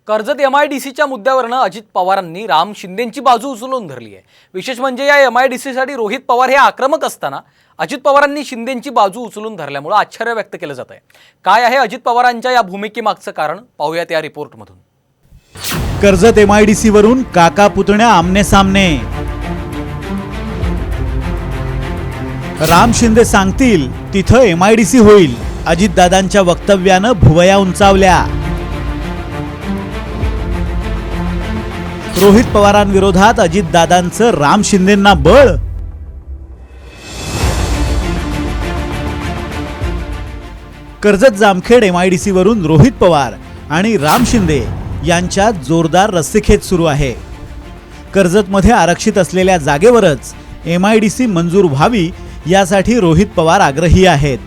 कर्जत MIDCच्या मुद्द्यावरनं अजित पवारांनी राम शिंदेंची बाजू उचलून धरली आहे। विशेष म्हणजे या MIDCसाठी रोहित पवार हे आक्रमक असताना अजित पवारांनी शिंदेंची बाजू उचलून धरल्यामुळे आश्चर्य व्यक्त केलं जात आहे। काय आहे अजित पवारांच्या या भूमिकेमागचं कारण पाहूयात या रिपोर्टमधून। कर्जत MIDC वरून काका पुतण्या आमने सामने। राम शिंदे सांगतील तिथं MIDC होईल। अजित दादांच्या वक्तव्यानं भुवया उंचावल्या। रोहित पवारांविरोधात अजित दादांचं राम शिंदेंना बळ। कर्जत जामखेड MIDC वरून रोहित पवार आणि राम शिंदे यांच्यात जोरदार रस्सीखेच सुरू आहे। कर्जतमध्ये आरक्षित असलेल्या जागेवरच MIDC मंजूर व्हावी यासाठी रोहित पवार आग्रही आहेत।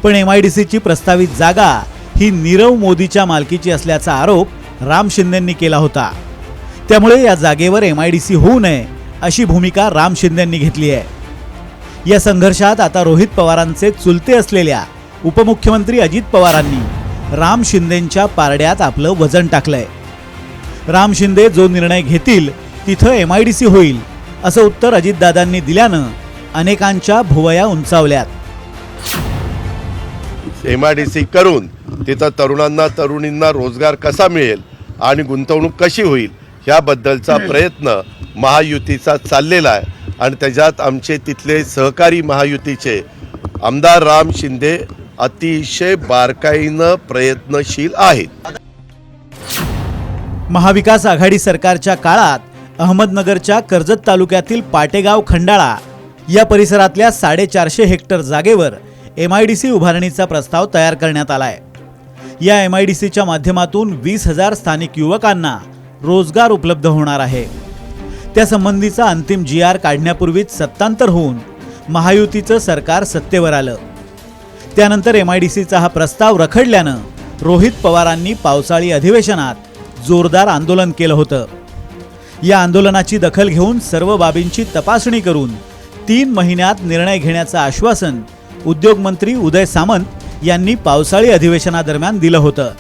पण MIDCची प्रस्तावित जागा ही नीरव मोदीच्या मालकीची असल्याचा आरोप राम शिंदेंनी केला होता। त्यामुळे या जागेवर MIDC होऊ नये अशी भूमिका राम शिंदेंनी घेतली आहे। या संघर्षात आता रोहित पवारांचे चुलते असलेल्या उपमुख्यमंत्री अजित पवारांनी राम शिंदेंच्या पारड्यात आपलं वजन टाकलंय। राम शिंदे जो निर्णय घेतील तिथं MIDC होईल असं उत्तर अजितदादांनी दिल्यानं अनेकांच्या भुवया उंचावल्यात। MIDC करून तिथं तरुणांना तरुणींना रोजगार कसा मिळेल आणि गुंतवणूक कशी होईल याबद्दलचा प्रयत्न महायुतीचा चाललेला आहे आणि त्याच्यात आमचे तिथले सहकारी महायुतीचे आमदार राम शिंदे अतिशय बारकाईनं प्रयत्नशील आहेत। महाविकास आघाडी सरकारच्या काळात अहमदनगरच्या कर्जत तालुक्यातील पाटेगाव खंडाळा या परिसरातल्या 450 हेक्टर जागेवर MIDC उभारणीचा प्रस्ताव तयार करण्यात आलाय। या MIDCच्या माध्यमातून 20,000 स्थानिक युवकांना रोजगार उपलब्ध होणार आहे। त्यासंबंधीचा अंतिम GR काढण्यापूर्वीच सत्तांतर होऊन महायुतीचं सरकार सत्तेवर आलं। त्यानंतर MIDCचा हा प्रस्ताव रखडल्यानं रोहित पवारांनी पावसाळी अधिवेशनात जोरदार आंदोलन केलं होतं। या आंदोलनाची दखल घेऊन सर्व बाबींची तपासणी करून 3 महिन्यात निर्णय घेण्याचं आश्वासन उद्योगमंत्री उदय सामंत यांनी पावसाळी अधिवेशनादरम्यान दिलं होतं।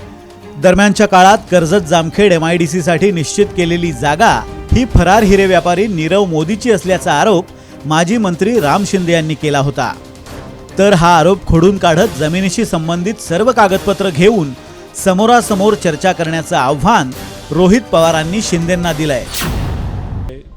दरम्यानच्या काळात कर्जत जामखेड MIDC साठी निश्चित केलेली जागा ही फरार हिरे व्यापारी नीरव मोदीची असल्याचा आरोप माजी मंत्री राम शिंदे यांनी केला होता। तर हा आरोप खोडून काढत जमिनीशी संबंधित सर्व कागदपत्र घेऊन समोरासमोर चर्चा करण्याचं आव्हान रोहित पवारांनी शिंदेंना दिलंय।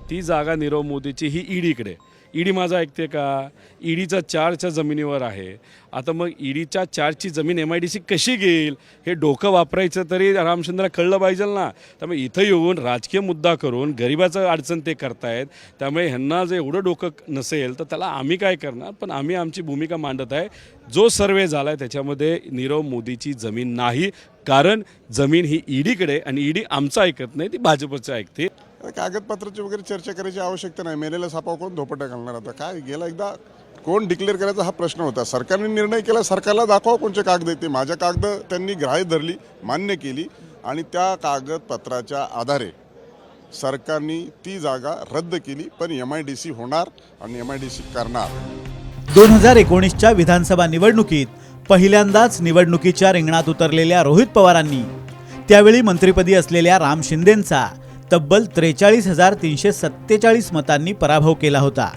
ती जागा नीरव मोदीची ही ईडीकडे, ईडी माझा ऐकते का? ईडीचा 4च्या जमिनीवर आहे। आता मग ईडीच्या 4ची जमीन MIDC कशी घेईल हे डोकं वापरायचं तरी राम शिंदेला कळलं पाहिजे ना। त्यामुळे इथं येऊन राजकीय मुद्दा करून गरिबाचं अडचण ते करतायत। त्यामुळे ह्यांना जर एवढं डोकं नसेल तर त्याला आम्ही काय करणार, पण आम्ही आमची भूमिका मांडत आहे। जो सर्वे झाला आहे त्याच्यामध्ये नीरव मोदीची जमीन नाही, कारण जमीन ही ईडीकडे आणि ईडी आमचं ऐकत नाही, ती भाजपचं ऐकते। कागदपत्राची वगैरे चर्चा करायची आवश्यकता नाही। मेलेला सापाव कोण धोपटा घालणार? आता काय गेला एकदा कोण डिक्लेअर करायचा हा प्रश्न होता। सरकारने निर्णय केला, सरकारला दाखवा कोणचे कागद येते। माझ्या कागद त्यांनी ग्राह्य धरली, मान्य केली आणि त्या कागदपत्राच्या आधारे सरकारने ती जागा रद्द केली। पण MIDC होणार आणि MIDC करणार। 2019च्या विधानसभा निवडणुकीत पहिल्यांदाच निवडणुकीच्या रिंगणात उतरलेल्या रोहित पवारांनी त्यावेळी मंत्रिपदी असलेल्या राम शिंदेंचा तब्बल 43,347 मतांनी पराभव केला होता।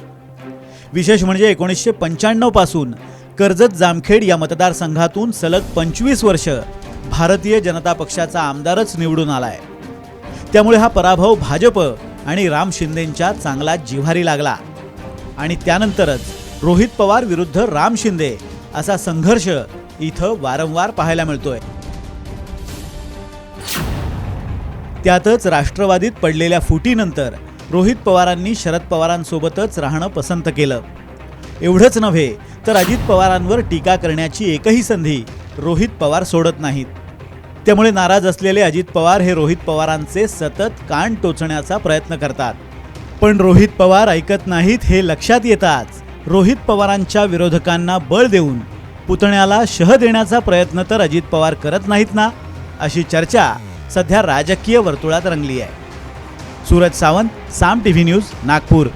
विशेष म्हणजे 1995 पासून कर्जत जामखेड या मतदारसंघातून सलग 25 वर्ष भारतीय जनता पक्षाचा आमदारच निवडून आलाय। त्यामुळे हा पराभव भाजप आणि राम शिंदेंच्या चांगला जिव्हारी लागला आणि त्यानंतरच रोहित पवार विरुद्ध राम शिंदे असा संघर्ष इथं वारंवार पाहायला मिळतोय। त्यातच राष्ट्रवादीत पडलेल्या फुटीनंतर रोहित पवारांनी शरद पवारांसोबतच राहणं पसंत केलं। एवढंच नव्हे तर अजित पवारांवर टीका करण्याची एकही संधी रोहित पवार सोडत नाहीत। त्यामुळे नाराज असलेले अजित पवार हे रोहित पवारांचे सतत कान टोचण्याचा प्रयत्न करतात। पण रोहित पवार ऐकत नाहीत हे लक्षात येताच रोहित पवारांच्या विरोधकांना बळ देऊन पुतण्याला शह देण्याचा प्रयत्न तर अजित पवार करत नाहीत ना, अशी चर्चा सध्या राजकीय वर्तुळात रंगली आहे। सूरज सावंत, साम TV न्यूज, नागपूर।